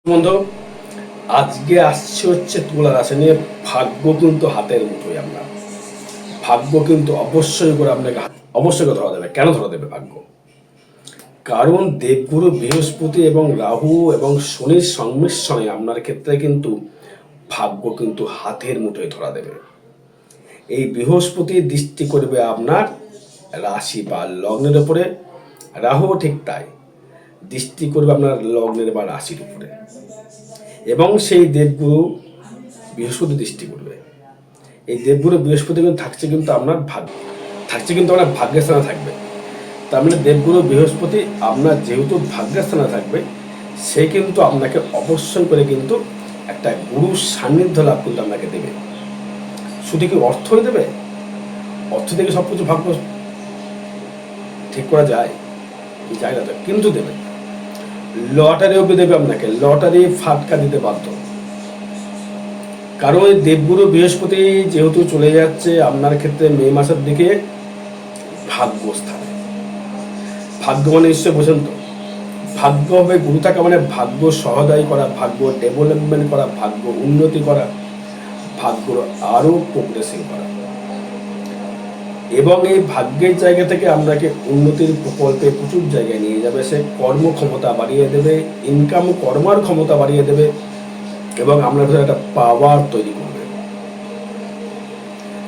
বন্ধু, আজকে আসছে হচ্ছে তুলা রাশি নিয়ে। ভাগ্য কিন্তু হাতের মুঠোয়। আপনার ভাগ্য কিন্তু অবশ্যই করে আপনাকে অবশ্যই করে ধরা দেবে। কেন ধরা দেবে ভাগ্য? কারণ দেবগুরু বৃহস্পতি এবং রাহু এবং শনির সংমিশ্রণে আপনার ক্ষেত্রে কিন্তু ভাগ্য কিন্তু হাতের মুঠোয় ধরা দেবে। এই বৃহস্পতি দৃষ্টি করবে আপনার রাশি বা লগ্নের উপরে, রাহু ঠিক তাই দৃষ্টি করবে আপনার লগ্নের বা রাশির উপরে, এবং সেই দেবগুরু বৃহস্পতি দৃষ্টি করবে। এই দেবগুরু বৃহস্পতি কিন্তু থাকছে কিন্তু আপনার ভাগ্যের স্থানে থাকবে। তার মানে দেবগুরু বৃহস্পতি আপনার যেহেতু ভাগ্যের স্থানে থাকবে, সে কিন্তু আপনাকে অবশ্যই করে কিন্তু একটা গুরুর সান্নিধ্য লাভ কিন্তু আপনাকে দেবে। শুধু কি অর্থই দেবে? অর্থ থেকে সব কিছু ভাগ্য ঠিক করা যায়? যায় না তো, কিন্তু দেবে। লটারিও দেবে আপনাকে, লটারি ফাটকা দিতে বাধ্য। কারণ ওই দেবগুরু বৃহস্পতি যেহেতু চলে যাচ্ছে আপনার ক্ষেত্রে মে মাসের দিকে ভাগ্যস্থানে। ভাগ্য মানে নিশ্চয় বোঝেন তো, ভাগ্য হবে গুরু থাকা মানে ভাগ্য সহদায়ী করা, ভাগ্য ডেভেলপমেন্ট করা, ভাগ্য উন্নতি করা, ভাগ্য আরো প্রোগ্রেসিভ করা। এবং এই ভাগ্যের জায়গা থেকে আপনাকে উন্নতির প্রকল্পে প্রচুর জায়গায় নিয়ে যাবে। সে কর্মক্ষমতা বাড়িয়ে দেবে, ইনকাম কর্মার ক্ষমতা বাড়িয়ে দেবে, এবং আপনার ভিতরে একটা পাওয়ার তৈরি করবে।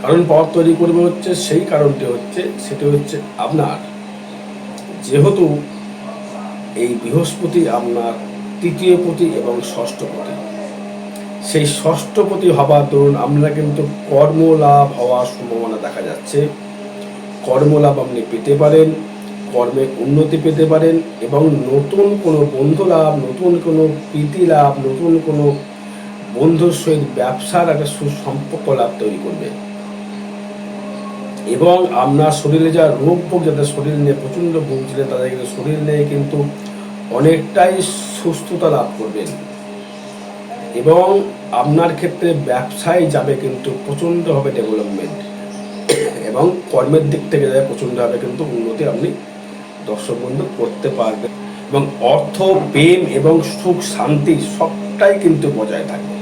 কারণ পাওয়ার তৈরি করবে হচ্ছে সেই কারণটি হচ্ছে, সেটি হচ্ছে আপনার যেহেতু এই বৃহস্পতি আপনার তৃতীয় পতি এবং ষষ্ঠ পতি, সেই ষষ্ঠ পতি হবার দরুন আমরা কিন্তু কর্মলাভ হওয়ার সম্ভাবনা দেখা যাচ্ছে। কর্মলাভ আপনি পেতে পারেন, কর্মে উন্নতি পেতে পারেন, এবং নতুন কোনো বন্ধু লাভ, নতুন কোনো প্রীতি লাভ, নতুন কোনো বন্ধুর সহিত ব্যবসার একটা সুসম্পর্ক লাভ তৈরি করবে। এবং আপনার শরীরে যা রোগ ভোগ, যাদের শরীর নিয়ে প্রচণ্ড ভুগছিলেন, তাদের কিন্তু শরীর নিয়ে কিন্তু অনেকটাই সুস্থতা লাভ করবেন। এবং আপনার ক্ষেত্রে ব্যবসায় যাবে কিন্তু প্রচণ্ডভাবে ডেভেলপমেন্ট, এবং কর্মের দিক থেকে যাবে প্রচণ্ডভাবে কিন্তু উন্নতি আপনি দর্শক বন্ধু করতে পারবেন। এবং অর্থ, প্রেম এবং সুখ শান্তি সবটাই কিন্তু বজায় থাকবে।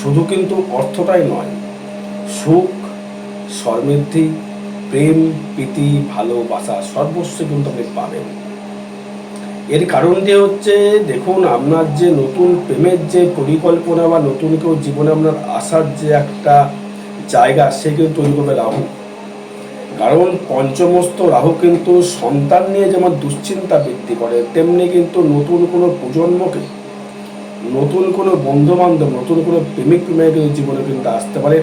শুধু কিন্তু অর্থটাই নয়, সুখ, সমৃদ্ধি, প্রেম, প্রীতি, ভালোবাসা সর্বস্ব কিন্তু আপনি পাবেন। এর কারণটি হচ্ছে, দেখুন, আপনার যে নতুন প্রেমের যে পরিকল্পনা বা নতুন কেউ জীবনে আপনার আসার যে একটা জায়গা, সে কিন্তু তৈরি করবে রাহু। কারণ পঞ্চমস্ত রাহু কিন্তু সন্তান নিয়ে যেমন দুশ্চিন্তা বৃদ্ধি করে, তেমনি কিন্তু নতুন কোনো প্রজন্মকে, নতুন কোনো বন্ধু বান্ধব, নতুন কোনো প্রেমিক প্রেমিকের জীবনে কিন্তু আসতে পারে।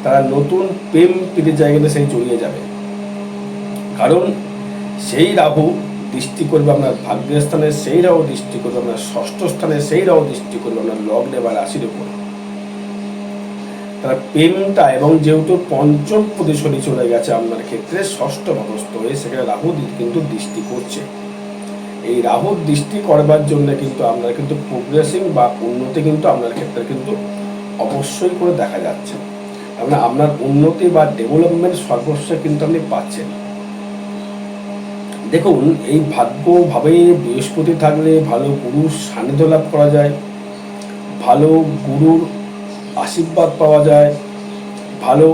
তারা নতুন প্রেম প্রীতির জায়গাতে সেই জড়িয়ে যাবে। কারণ সেই রাহু দৃষ্টি করবে আপনার ভাগ্যের স্থানে, সেই রাহু দৃষ্টি করবে আপনার ষষ্ঠ স্থানে, সেই রাহু দৃষ্টি করবে আপনার লগ্নে বা রাশির উপর। তারা প্রেমটা, এবং যেহেতু পঞ্চম পদে শনি চলে গেছে আপনার ক্ষেত্রে ষষ্ঠ ভাবস্থ হয়ে, সেখানে রাহু কিন্তু দৃষ্টি করছে। এই রাহুর দৃষ্টি করবার জন্য কিন্তু আপনার কিন্তু প্রোগ্রেসিং বা উন্নতি কিন্তু আপনার ক্ষেত্রে কিন্তু অবশ্যই করে দেখা যাচ্ছে। মানে আপনার উন্নতি বা ডেভেলপমেন্ট সর্বস্ব কিন্তু আপনি পাচ্ছেন। দেখুন, এই ভাগ্যভাবে বৃহস্পতি থাকলে ভালো গুরুর সান্নিধ্য লাভ করা যায়, ভালো গুরুর আশীর্বাদ পাওয়া যায়, ভালো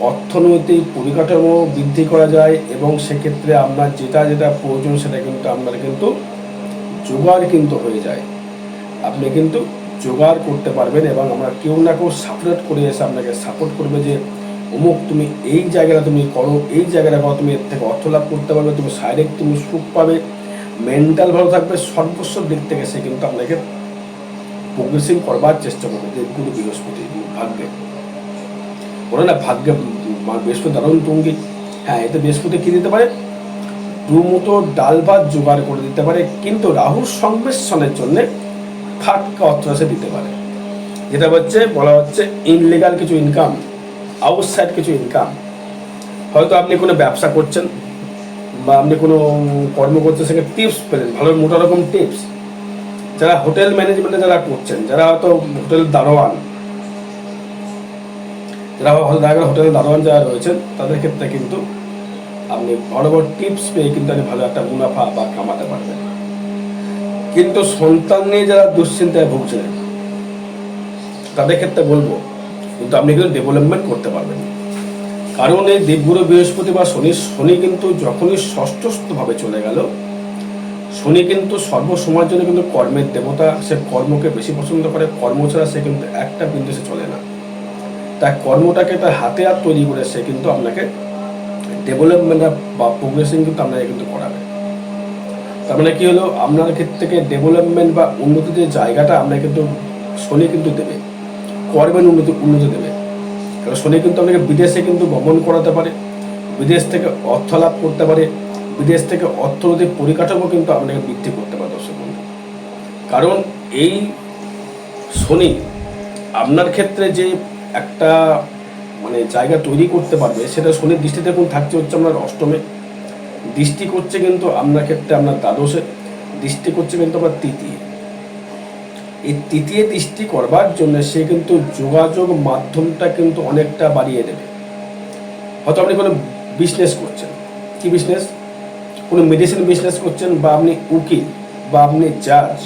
অর্থনৈতিক পরিকাঠামো বৃদ্ধি করা যায়, এবং সেক্ষেত্রে আপনার যেটা যেটা প্রয়োজন সেটা কিন্তু আপনার কিন্তু জোগাড় কিন্তু হয়ে যায়। আপনি কিন্তু জোগাড় করতে পারবেন, এবং আমরা কেউ না কেউ সাপোর্ট করে এসে আপনাকে সাপোর্ট করবে যে অমুক তুমি এই জায়গাটা তুমি করো, এই জায়গাটা করো, তুমি এর থেকে অর্থ লাভ করতে পারবে, তুমি শারীরিক তুমি সুখ পাবে, মেন্টাল ভালো থাকবে, সর্বস্ব দিক থেকে সে কিন্তু আপনাকে প্রোগ্রেসিং করবার চেষ্টা করবে। দেবগুরু বৃহস্পতি ভাগ্যে বলে না, ভাগ্যে বৃহস্পতি দারুণ তুঙ্গি। হ্যাঁ, এতে বৃহস্পতি কি দিতে পারে? দুমুটো ডাল ভাত জোগাড় করে দিতে পারে, কিন্তু রাহুর সংমিশ্রণের জন্য ফাটকা অর্থ সে দিতে পারে। যেটা হচ্ছে বলা হচ্ছে ইনলিগাল কিছু ইনকাম, আউটসাইড কিছু ইনকাম। হয়তো আপনি কোনো ব্যবসা করছেন বা আপনি কোনো কর্ম করছেন, সেখানে টিপস পেলেন, ভালো মোটা রকম টিপস। যারা হোটেল ম্যানেজমেন্টে যারা করছেন, যারা হয়তো হোটেল দারোয়ান, যারা হোটেলের দারোয়ান যারা রয়েছেন, তাদের ক্ষেত্রে কিন্তু আপনি বড় বড় টিপস পেয়ে কিন্তু আপনি ভালো একটা মুনাফা বা কামাতে পারবেন। কিন্তু সন্তান নিয়ে যারা দুশ্চিন্তায় ভুগছিলেন তাদের ক্ষেত্রে বলবো কিন্তু আপনি কিন্তু ডেভেলপমেন্ট করতে পারবেন। কারণ এই দেবগুরু বৃহস্পতি বা শনি কিন্তু যখনই ষষ্ঠভাবে চলে গেল, শনি কিন্তু সর্বসময়ের জন্য কিন্তু কর্মের দেবতা, সে কর্মকে বেশি পছন্দ করে, কর্ম ছাড়া সে কিন্তু একটা বিন্দু সে চলে না। তাই কর্মটাকে তার হাতে হাত তৈরি করে সে কিন্তু আপনাকে ডেভেলপমেন্ট বা প্রোগ্রেসিং কিন্তু আপনাকে কিন্তু করাবে। তার মানে কি হলো, আপনার ক্ষেত্রে থেকে ডেভেলপমেন্ট বা উন্নতির যে জায়গাটা আপনাকে কিন্তু শনি কিন্তু দেবে, কর্মের উন্নতি দেবে। কারণ শনি কিন্তু আপনাকে বিদেশে কিন্তু গমন করাতে পারে, বিদেশ থেকে অর্থ লাভ করতে পারে, বিদেশ থেকে অর্থনৈতিক পরিকাঠামো কিন্তু আপনাকে বৃদ্ধি করতে পারে দর্শক বন্ধু। কারণ এই শনি আপনার ক্ষেত্রে যে একটা মানে জায়গা তৈরি করতে পারবে, সেটা শনির দৃষ্টিতে কোন থাকছে হচ্ছে আপনার অষ্টমে, দৃষ্টি করছে কিন্তু আপনার ক্ষেত্রে আপনার দ্বাদশে, দৃষ্টি করছে কিন্তু আপনার তৃতীয়। এই তৃতীয় দৃষ্টি করবার জন্য সে কিন্তু যোগাযোগ মাধ্যমটা কিন্তু অনেকটা বাড়িয়ে দেবে। হয়তো আপনি কোনো বিজনেস করছেন, কি বিজনেস, কোনো মেডিসিন বিজনেস করছেন, বা আপনি উকিল, বা আপনি জাজ,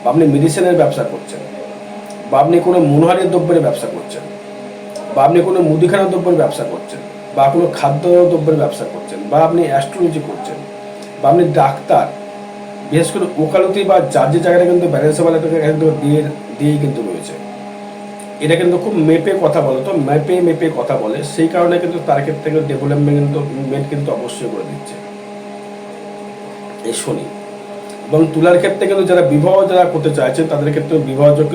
বা আপনি মেডিসিনের ব্যবসা করছেন, বা আপনি কোনো মনোহারী দ্রব্যের ব্যবসা করছেন, বা আপনি কোনো মুদিখানা দ্রব্যের ব্যবসা করছেন, বা কোনো খাদ্য দ্রব্যের ব্যবসা করছেন, বা আপনি অ্যাস্ট্রোলজি করছেন, বা আপনি ডাক্তার, বিশেষ করে ওকালতি বা জাজের জায়গাটা কিন্তু ব্যালেন্সওয়ালাটাকে কিন্তু দিয়েই কিন্তু রয়েছে। এটা কিন্তু খুব মেপে কথা বলে, তো মেপে কথা বলে, সেই কারণে কিন্তু তার ক্ষেত্রে কিন্তু ডেভেলপমেন্ট কিন্তু অবশ্যই করে দিচ্ছে এই শনি। এবং তুলার ক্ষেত্রে কিন্তু যারা বিবাহ করতে চাইছেন তাদের ক্ষেত্রে বিবাহযোগ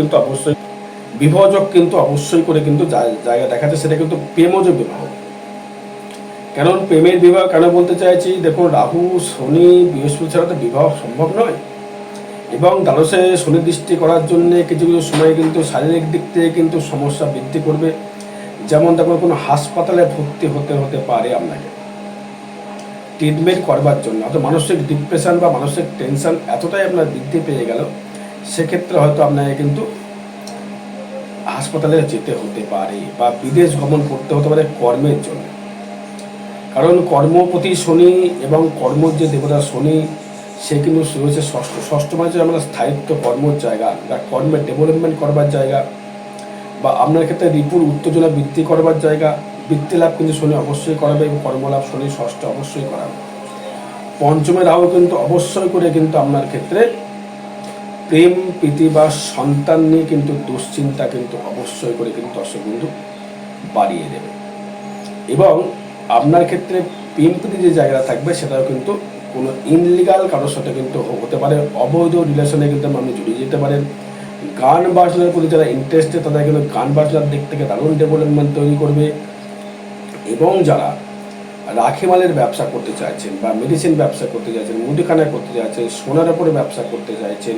কিন্তু অবশ্যই করে কিন্তু জায়গা দেখাচ্ছে, সেটা কিন্তু প্রেমজ বিবাহ। কারণ প্রেমের বিবাহ কেন বলতে চাইছি, দেখুন রাহু শনি বৃহস্পতি ছাড়া তো বিবাহ সম্ভব নয়। এবং দ্বাদশে শনি দৃষ্টি করার জন্য কিছু কিছু সময় কিন্তু শারীরিক দিক থেকে কিন্তু সমস্যা বৃদ্ধি করবে। যেমন দেখুন কোনো হাসপাতালে ভর্তি হতে পারে আপনাকে ট্রিটমেন্ট করবার জন্য, অর্থাৎ মানসিক ডিপ্রেশন বা মানসিক টেনশন এতটাই আপনার বৃদ্ধি পেয়ে গেল, সেক্ষেত্রে হয়তো আপনাকে কিন্তু হাসপাতালে যেতে হতে পারে, বা বিদেশ গমন করতে হতে পারে কর্মের জন্য। কারণ কর্মপতি শনি এবং কর্মর যে দেবতা শনি, সে কিন্তু রয়েছে ষষ্ঠ মানে আমরা স্থায়িত্ব কর্মর জায়গা, বা কর্মের ডেভেলপমেন্ট করবার জায়গা, বা আপনার ক্ষেত্রে রিপুর উত্তেজনা বৃদ্ধি করবার জায়গা। বৃত্তি লাভ কিন্তু শনি অবশ্যই করাবে, এবং কর্মলাভ শনি ষষ্ঠ অবশ্যই করাবে। পঞ্চমের রাহু কিন্তু অবশ্যই করে কিন্তু আপনার ক্ষেত্রে প্রেম প্রীতি বা সন্তান নিয়ে কিন্তু দুশ্চিন্তা কিন্তু অবশ্যই করে কিন্তু দর্শক বন্ধু বাড়িয়ে দেবে। এবং আপনার ক্ষেত্রে প্রেম প্রীতি যে জায়গাটা থাকবে, সেটাও কিন্তু কোনো ইনলিগাল কারোর সাথে কিন্তু হতে পারে, অবৈধ রিলেশনে কিন্তু আপনি জড়িয়ে যেতে পারেন। গান বাজনার প্রতি যারা ইন্টারেস্টেড, তাদের কিন্তু গান বাজনার দিক থেকে দারুণ ডেভেলপমেন্ট তৈরি করবে। এবং যারা রাখিমালের ব্যবসা করতে চাইছেন, বা মেডিসিন ব্যবসা করতে চাইছেন, মুদিখানা করতে চাইছেন, সোনার উপরে ব্যবসা করতে চাইছেন,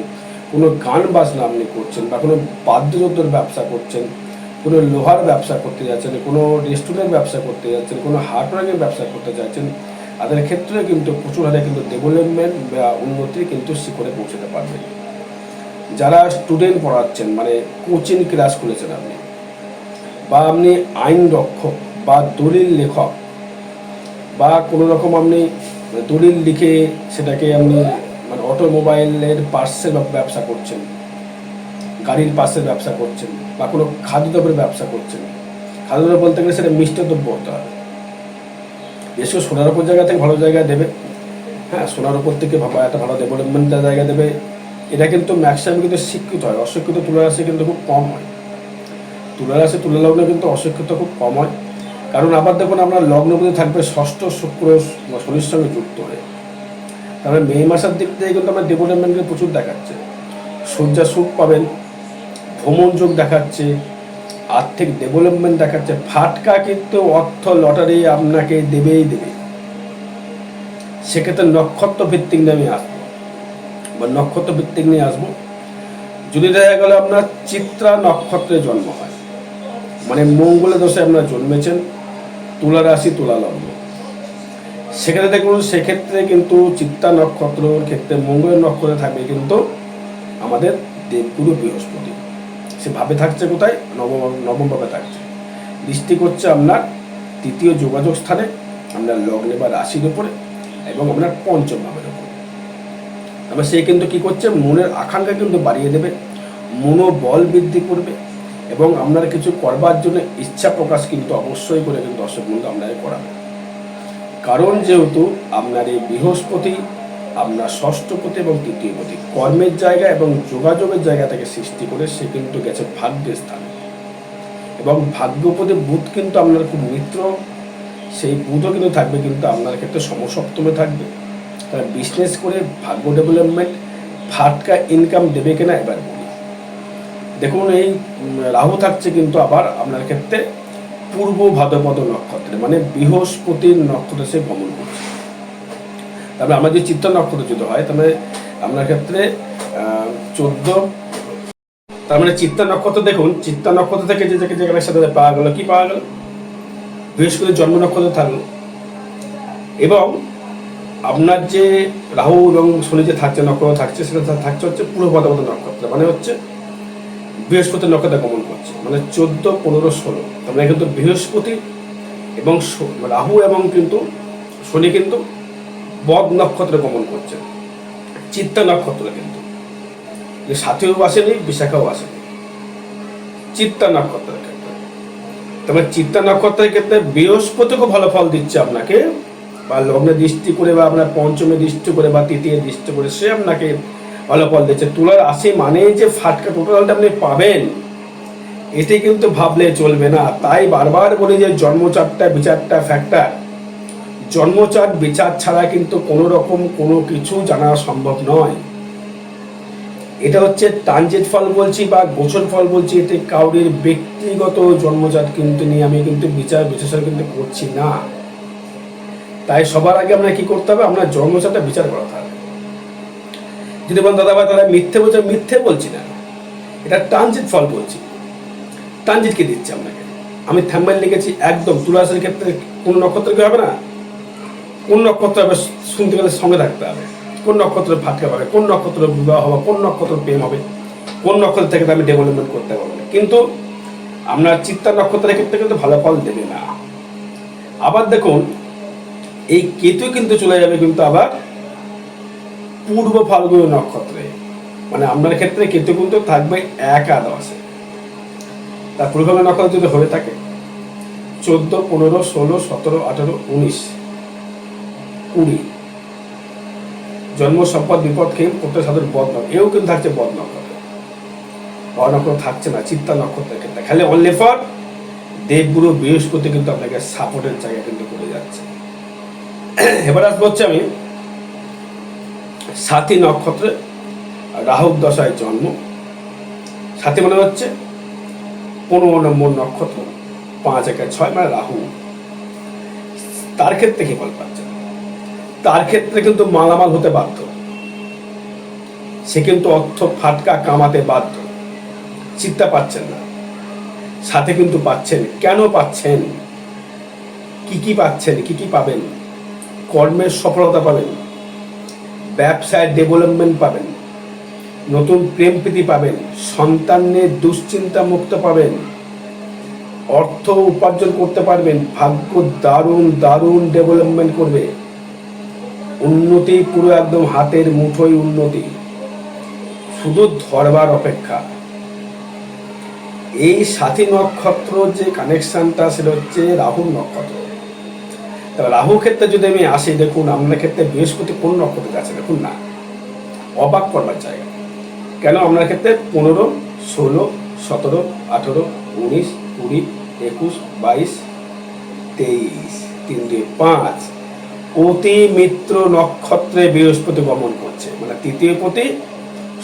কোনো গান বাজনা আপনি করছেন, বা কোনো বাদ্যযন্ত্রের ব্যবসা করছেন, কোনো লোহার ব্যবসা করতে যাচ্ছেন, কোনো রেস্টুরেন্ট ব্যবসা করতে যাচ্ছেন, কোনো হার্ডওয়্যারের ব্যবসা করতে চাইছেন, তাদের ক্ষেত্রে কিন্তু প্রচুর হারে কিন্তু ডেভেলপমেন্ট বা উন্নতি কিন্তু শিখরে পৌঁছতে পারবেন। যারা স্টুডেন্ট পড়াচ্ছেন, মানে কোচিং ক্লাস খুলেছেন আপনি, বা আপনি আইন রক্ষক বা দলিল লেখক, বা কোনো রকম আপনি দলিল লিখে সেটাকে আপনি মানে অটোমোবাইলের পার্টসের ব্যবসা করছেন, গাড়ির পার্টসের ব্যবসা করছেন, বা কোনো খাদ্যদ্রব্যের ব্যবসা করছেন। খাদ্যদ্রব্য বলতে গেলে সেটা মিষ্ট দ্রব্য হতে হবে, বেশি সোনার উপর জায়গা থেকে ভালো জায়গা দেবে। হ্যাঁ, সোনার উপর থেকে একটা ভালো ডেভেলপমেন্টের জায়গা দেবে। এটা কিন্তু ম্যাক্সিমাম কিন্তু শিক্ষিত হয়, অশিক্ষিত তুলা রাশি কিন্তু খুব কম হয়। তুলা রাশি তুলা লগ্নে কিন্তু অশিক্ষিত খুব কম হয়। কারণ আবার দেখুন আপনার লগ্নপতি থাকবে ষষ্ঠ শুক্র শনির সঙ্গে যুক্ত হয়ে, তারপরে মে মাসের দিক থেকে কিন্তু আমার ডেভেলপমেন্ট প্রচুর দেখাচ্ছে। সূর্যা সুখ পাবেন, ভ্রমণ যোগ দেখাচ্ছে, আর্থিক ডেভেলপমেন্ট দেখাচ্ছে। ফাটকা কিন্তু অর্থ লটারি আপনাকে দেবেই দেবে। সেক্ষেত্রে নক্ষত্র ভিত্তিক নিয়ে আমি আসবো, বা নক্ষত্র ভিত্তিক নিয়ে আসবো। যদি দেখা গেল আপনার চিত্রা নক্ষত্রে জন্ম হয়, মানে মঙ্গলের দোষে আপনারা জন্মেছেন, তুলা রাশি তুলা লগ্ন, সেক্ষেত্রে দেখুন সেক্ষেত্রে কিন্তু চিত্তা নক্ষত্রের ক্ষেত্রে মঙ্গলের নক্ষত্রে থাকবে কিন্তু আমাদের দেবগুরু বৃহস্পতি। সে ভাবে থাকছে কোথায়, নবম ভাবে থাকছে, দৃষ্টি করছে আপনার তৃতীয় যোগাযোগ স্থানে, আপনার লগ্নে বা রাশির উপরে, এবং আপনার পঞ্চম ভাবের উপরে। এবার সে কিন্তু কি করছে, মনের আকাঙ্ক্ষা কিন্তু বাড়িয়ে দেবে, মনোবল বৃদ্ধি করবে এবং আপনার কিছু করবার জন্য ইচ্ছা প্রকাশ কিন্তু অবশ্যই করে কিন্তু দর্শক বন্ধু আপনাকে করাবে। কারণ যেহেতু আপনার এই বৃহস্পতি আপনার ষষ্ঠপতি এবং তৃতীয়পতি কর্মের জায়গা এবং যোগাযোগের জায়গা থেকে সৃষ্টি করে সে কিন্তু গেছে ভাগ্যের স্থানে, এবং ভাগ্যপতি বুধ কিন্তু আপনার খুব মিত্র, সেই বুধও কিন্তু থাকবে কিন্তু আপনার ক্ষেত্রে সমসপ্তমে থাকবে। তারা বিজনেস করে ভাগ্য ডেভেলপমেন্ট ফাটকা ইনকাম দেবে কিনা এবার বলি। দেখুন এই রাহু থাকছে কিন্তু আবার আপনার ক্ষেত্রে পূর্ব ভাদ্রপদ নক্ষত্রে, মানে বৃহস্পতির নক্ষত্রে সে ভ্রমণ করছে। তারপরে আমার যে চিত্রা নক্ষত্র যদি হয় তাহলে আপনার ক্ষেত্রে 14, তার মানে চিত্রা নক্ষত্র, দেখুন চিত্রা নক্ষত্র থেকে যে জায়গাটার সাথে পাওয়া গেল, কি পাওয়া গেল, বৃহস্পতির জন্ম নক্ষত্র থাকলো, এবং আপনার যে রাহু এবং শনি যে থাকছে নক্ষত্র থাকছে সেটা থাকছে হচ্ছে পূর্ব ভাদ্রপদ নক্ষত্র, মানে হচ্ছে বৃহস্পতি নক্ষত্রে গমন করছে, মানে 14, 15, 16। তারপরে কিন্তু বৃহস্পতি এবং রাহু এবং কিন্তু শনি কিন্তু বদ নক্ষত্রে গমন করছে, চিত্তা নক্ষত্রে কিন্তু যে সাথেও আসেনি বিশাখাও আসেনি, চিত্তা নক্ষত্রের ক্ষেত্রে। তবে চিত্তা নক্ষত্রের ক্ষেত্রে বৃহস্পতিকে ভালো ফল দিচ্ছে আপনাকে, বা লগ্নে দৃষ্টি করে বা আপনার পঞ্চমে দৃষ্টি করে বা তৃতীয় দৃষ্টি করে সে আপনাকে ভালো ফল দিচ্ছে। তুলার রাশি মানে যে ফাটকা টোটালটা আপনি পাবেন এটি কিন্তু ভাবলে চলবে না। তাই বারবার বলি যে জন্মচারটা বিচারটা ফ্যাক্টর, জন্মচার বিচার ছাড়া কিন্তু কোনো রকম কোনো কিছু জানা সম্ভব নয়। এটা হচ্ছে ট্রানজিট ফল বলছি বা গোচর ফল বলছি, এতে কাউরির ব্যক্তিগত জন্মজাত কিন্তু নিয়ে আমি কিন্তু বিচার বিশ্লেষণ কিন্তু করছি না। তাই সবার আগে আপনার কি করতে হবে, আপনার জন্মচারটা বিচার করতে হবে। যদি বলেন দাদা ভাই তারা মিথ্যে বলছে, মিথ্যে বলছি না, এটা ট্রানজিট ফল বলছি। ট্রানজিট কি দিচ্ছে আপনাকে, আমি থাম্বনেল লিখেছি একদম তুলা রাশির ক্ষেত্রে কোন নক্ষত্র কি হবে না, কোন নক্ষত্র হবে শুনতে গেলে সঙ্গে থাকতে হবে, কোন নক্ষত্রের ফাটকা পাবে, কোন নক্ষত্র বিবাহ হবে, কোন নক্ষত্র প্রেম হবে, কোন নক্ষত্র থেকে আমি ডেভেলপমেন্ট করতে পারবো। কিন্তু আপনার চিত্তা নক্ষত্রের ক্ষেত্রে কিন্তু ভালো ফল দেবে না। আবার দেখুন এই কেতু কিন্তু চলে যাবে কিন্তু আবার পূর্ব ফাল্গুনী নক্ষত্রে, মানে আপনার ক্ষেত্রে কেতু কিন্তু থাকবে একাদশে। তার পূর্ব ফাল্গুনী নক্ষত্র যদি হয়ে থাকে 14, 15, 16, 17, 18, 19, 20 জন্ম সম্পদ বিপদ খেয়ে প্রত্যেক সাধুর বদ নক্ষত্র, এও কিন্তু থাকছে বদ নক্ষত্র, বদ নক্ষত্র থাকছে না চিত্তা নক্ষত্রের ক্ষেত্রে। খালি অনলি ফর দেবগুরু বৃহস্পতি কিন্তু আপনাকে সাপোর্টের জায়গা কিন্তু করে যাচ্ছে। এবার আসবো হচ্ছে আমি সাথী নক্ষত্রে রাহুর দশায় জন্ম, সাথী মানে হচ্ছে 15 নম্বর নক্ষত্র, 5 একে 6 মানে রাহু। তার ক্ষেত্রে কি ফল পাচ্ছে, তার ক্ষেত্রে কিন্তু মালামাল হতে বাধ্য, সে কিন্তু অর্থ ফাটকা কামাতে বাধ্য। চিন্তা পাচ্ছেন না, সাথে কিন্তু পাচ্ছেন। কেন পাচ্ছেন, কি কি পাচ্ছেন, কি কি পাবেন, কর্মের সফলতা পাবেন, ব্যবসায় ডেভেলপমেন্ট পাবেন, নতুন প্রেম প্রীতি পাবেন, সন্তানের দুশ্চিন্তা মুক্ত পাবেন, অর্থ উপার্জন করতে পারবেন, ভাগ্য দারুণ দারুণ ডেভেলপমেন্ট করবে, উন্নতি পুরো একদম হাতের মুঠোয় উন্নতি, শুধু ধরবার অপেক্ষা। এই সাথী নক্ষত্র যে কানেকশনটা সেটা হচ্ছে রাহুর নক্ষত্র। তবে রাহু ক্ষেত্রে যদি আমি আসি, দেখুন আপনার ক্ষেত্রে বৃহস্পতি কোন নক্ষত্রে আছে দেখুন না, অবাক করবার জায়গা। কেন আপনার ক্ষেত্রে 15, 16, 17, 18, 19, 20, 21, 22, 23, 3, 2, 5 অতি মিত্র নক্ষত্রে বৃহস্পতি গমন করছে, মানে তৃতীয় পতি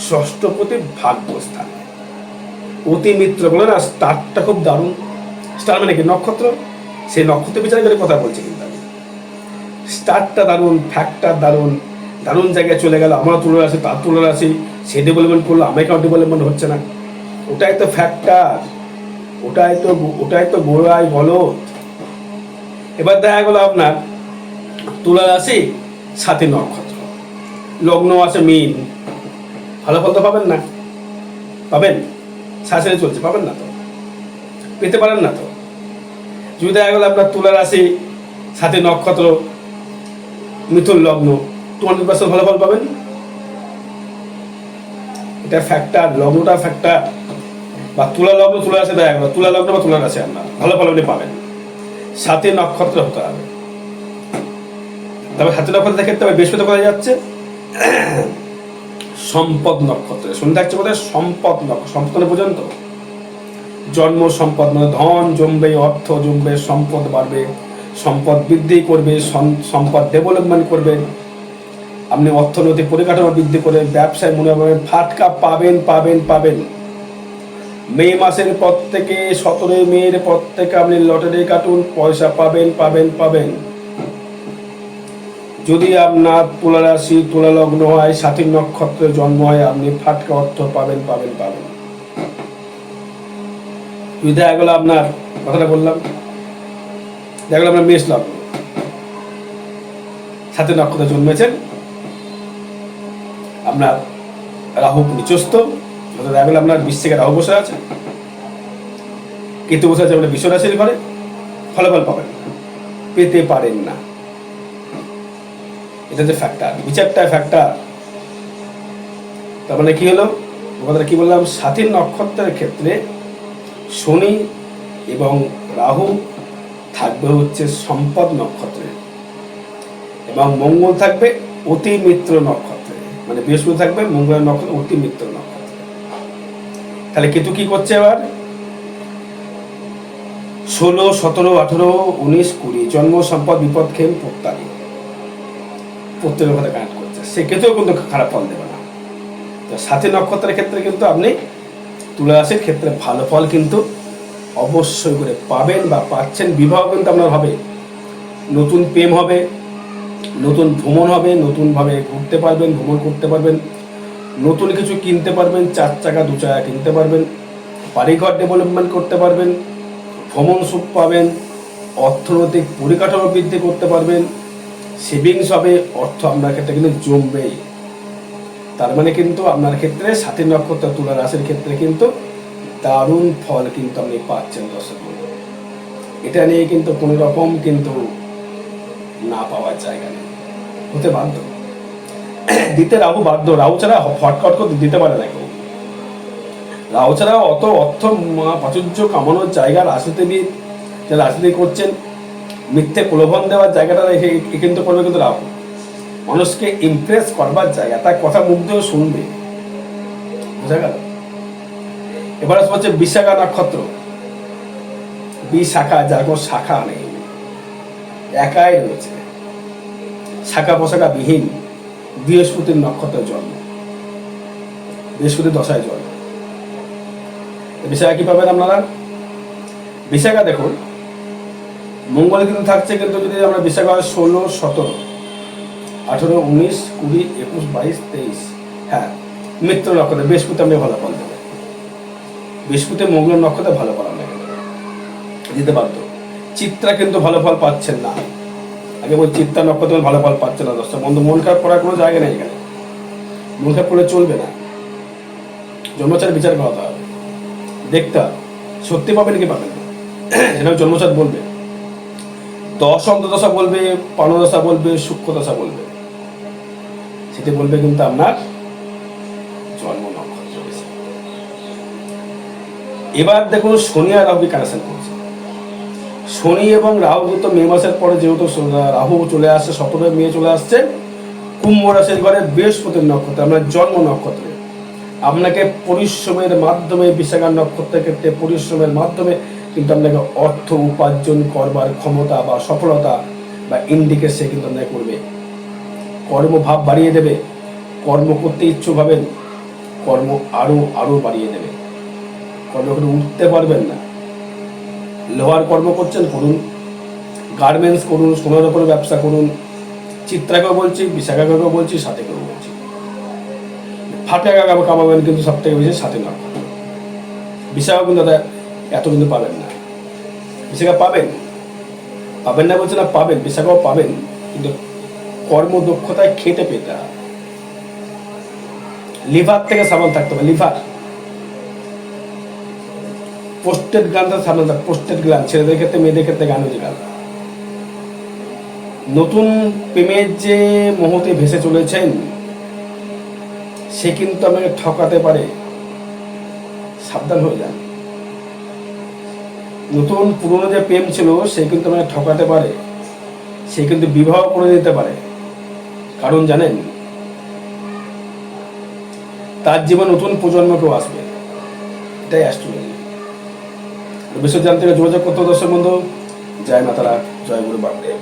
ষষ্ঠপতি ভাগ্যস্থান। অতি মিত্র বলে না, স্টারটা খুব দারুণ। স্টার মানে কি নক্ষত্র, সেই নক্ষত্র বিচার করে কথা বলছে কিন্তু আমি। স্টারটা দারুণ, ফ্যাক্টর দারুণ, দারুণ জায়গায় চলে গেল। আমার তুলে আসে, তার তুলে আসি, সে ডেভেলপমেন্ট করলো, আমাকেও ডেভেলপমেন্ট হচ্ছে না। ওটাই তো ফ্যাক্টর, ওটাই তো গোড়ায় বলো। এবার দেখা গেলো আপনার তুলা রাশি সাথী নক্ষত্র, লগ্ন আছে মীন, ভালো ফল তো পাবেন না, পাবেন শাশুড়ি চলছে, পাবেন না তো, পেতে পারেন না তো। যদি দেখা গেলো আপনার তুলা রাশি সাথী নক্ষত্র মিথুন লগ্ন, 200% ভালো ফল পাবেন, এটা ফ্যাক্টর, লগ্নটা ফ্যাক্টর, বা তুলা লগ্ন তুলা রাশি দেখা গেল, তুলা লগ্ন বা তুলা রাশি আপনার ভালো ফল আপনি পাবেন। 7 নক্ষত্র হতে হবে। তবে 7 নক্ষত্রের ক্ষেত্রে বৃহস্পতি কোথায় যাচ্ছে? সম্পদ নক্ষত্রে। শুনে থাকছে কোথায়? সম্পদ নক্ষত্র। সম্পদ পর্যন্ত জন্ম সম্পদ, মানে ধন জমবে, অর্থ জমবে, সম্পদ বাড়বে, সম্পদ বৃদ্ধি করবে, সম্পদ ডেভেলপমেন্ট করবে, আপনি অর্থনৈতিক পরিকাঠামো বৃদ্ধি করে ব্যবসায় মনে হবে ফাটকা পাবেন পাবেন পাবেন। মে মাসের পর থেকে 17 মের পর থেকে আপনি লটারি কাটুন, পয়সা পাবেন পাবেন পাবেন। যদি আপনার তুলা রাশি তুলা লগ্ন হয়, 7 নক্ষত্রে জন্ম হয়, আপনি ফাটকা অর্থ পাবেন পাবেন পাবেন। দেখা গেল আপনার কথাটা বললাম, দেখা গেল আপনার মেষ লগ্ন, 7 নক্ষত্রে জন্মেছেন, আপনার রাহু নিচস্থ, দেখা গেল আপনার বৃশ্চিকে রাহু বসে আছে, কেতু বসে আছে আপনার বৃষ রাশির ঘরে, ফলাফল পাবেন না, পেতে পারেন না। এটা যে ফ্যাক্টর, বিচারটা ফ্যাক্টর। তার মানে কি হলো, কথাটা কি বললাম? 7 নক্ষত্রের ক্ষেত্রে শনি এবং রাহু থাকবে হচ্ছে সম্পদ নক্ষত্রে, এবং মঙ্গল থাকবে অতি মিত্র নক্ষত্রে, মানে বৃহস্পতি থাকবে মঙ্গলের নক্ষত্র অতি মিত্র নক্ষত্রে। তাহলে কেতু কি করছে এবার? 16, 17, 18, 19, 20 জন্ম সম্পদ বিপদ খেম প্রত্যাগী, প্রত্যেকের কথা কানেক্ট করছে। সে কেতুও কিন্তু খারাপ ফল দেবে না। তো 7 নক্ষত্রের ক্ষেত্রে কিন্তু আপনি তুলা রাশির ক্ষেত্রে ভালো ফল কিন্তু অবশ্যই করে পাবেন বা পাচ্ছেন। বিবাহ কিন্তু আপনার হবে, নতুন প্রেম হবে, নতুন ভ্রমণ হবে, নতুনভাবে ঘুরতে পারবেন, ভ্রমণ করতে পারবেন, নতুন কিছু কিনতে পারবেন, 4 চাকা 2 চাকা কিনতে পারবেন, বাড়িঘর ডেভেলপমেন্ট করতে পারবেন, ভ্রমণ সুখ পাবেন, অর্থনৈতিক পরিকাঠামো বৃদ্ধি করতে পারবেন, সেভিংস হবে, অর্থ আপনার ক্ষেত্রে কিন্তু জমবেই। তার মানে কিন্তু আপনার ক্ষেত্রে 7 নক্ষত্র তুলা রাশির ক্ষেত্রে কিন্তু দারুণ ফল কিন্তু আপনি পাচ্ছেন দর্শক। এটা নিয়ে কিন্তু কোনো রকম কিন্তু না পাওয়ার জায়গা নেই, হতে বাধ্য, দিতে রাহু বাধ্য। রাহু ছাড়া ফটকট করে দিতে পারে না কেউ। রাহু ছাড়া অত অর্থ প্রাচুর্য কামানোর জায়গা রাজনীতিবিদ যারা রাজনীতি করছেন, মিথ্যে প্রলোভন দেওয়ার জায়গাটা রেখে কিন্তু করবে কিন্তু রাহু। মানুষকে ইমপ্রেস করবার জায়গা, তার কথা মুখ দিয়েও শুনবে, বুঝা গেল? এবার হচ্ছে বিশাখা নক্ষত্র। বিশাখা, যার কোনো শাখা নেই, একাই রয়েছে, শাখা পোশাখা বিহীন, বৃহস্পতির নক্ষত্রের জন্ম, বৃহস্পতির দশায় জন্ম। বিশাখা কি পাবেন আপনারা? বিশাখা দেখুন, মঙ্গল কিন্তু থাকছে, কিন্তু যদি আমরা বিশাখা 16, 17, 18, 19, 20, 21, 22, 23, হ্যাঁ মিত্র নক্ষত্রে বৃহস্পতি আপনি ভালো ফল দেবেন। বৃহস্পতি মঙ্গল নক্ষত্রে ভালো ফল আপনাকে দিতে বাধ্য। চিত্রা কিন্তু ভালো ফল পাচ্ছেন না। আগে বল, চিত্রা নক্ষত্রে ভালো ফল পাচ্ছে না দর্শক বন্ধু। মন খারাপ করার কোনো জায়গা নেই এখানে, মন খারাপ করলে চলবে না। জন্মচার বিচার করা হবে, দেখতে হবে সত্যি পাবেন কি পাবেন না। যেটা জন্মচার বলবে, দশ অন্তদশা বলবে, পানদশা বলবে, সূক্ষ্ম দশা বলবে, সেটি বলবে কিন্তু আপনার জন্ম নক্ষত্র। এবার দেখুন শনি আর রাহু কানেকশন করছে। শনি এবং রাহু কিন্তু মে মাসের পরে, যেহেতু রাহু চলে আসছে 17 মে চলে আসছে কুম্ভ রাশির ঘরে বৃহস্পতির নক্ষত্রে, আপনার জন্ম নক্ষত্রে। আপনাকে পরিশ্রমের মাধ্যমে, বিশাখা নক্ষত্রের ক্ষেত্রে পরিশ্রমের মাধ্যমে কিন্তু আপনাকে অর্থ উপার্জন করবার ক্ষমতা বা সফলতা বা ইন্ডিকেট সে কিন্তু আপনাকে করবে। কর্মভাব বাড়িয়ে দেবে, কর্ম করতে ইচ্ছুক হবেন, কর্ম আরো আরো বাড়িয়ে দেবে, কর্ম করে উঠতে পারবেন না। লোহার কর্ম করছেন, করুন, গার্মেন্টস করুন, সোনার উপরে ব্যবসা করুন, চিত্রাকেও বলছি, বিশাখাকেও বলছি, সাথেকেও বলছি, ফাটকা কামাবেন কিন্তু সব থেকে বেশি 7 নক্ষত্র। বিশাখা কিন্তু দাদা এত কিন্তু পাবেন না। বিশাখা পাবেন, পাবেন না বলছে না, পাবেন, বিশাখাও পাবেন, কিন্তু কর্মদক্ষতায় খেটে পেতে হবে। লিভার থেকে সাবধান থাকতে হবে। লিভার, পোস্টেড গ্ল্যান্ড সাবধান থাকবে। পোস্টেড গ্ল্যান্ড ছেলেদের ক্ষেত্রে, মেয়েদের ক্ষেত্রে গানের গান। নতুন প্রেমের যে মুহূর্তে ভেসে চলেছেন, সে কিন্তু আপনাকে ঠকাতে পারে, সাবধান হয়ে যান। নতুন পুরনো যে প্রেম ছিল সে কিন্তু আপনাকে ঠকাতে পারে, সে কিন্তু বিবাহ করে দিতে পারে। কারণ জানেন, তার জীবন নতুন প্রজন্ম কেউ আসবে, এটাই অ্যাস্ট্রোলজি। বিশেষ জানতে যোগাযোগ করতে দর্শক বন্ধু। জয় মাতারা, জয় গুরু বামদেব।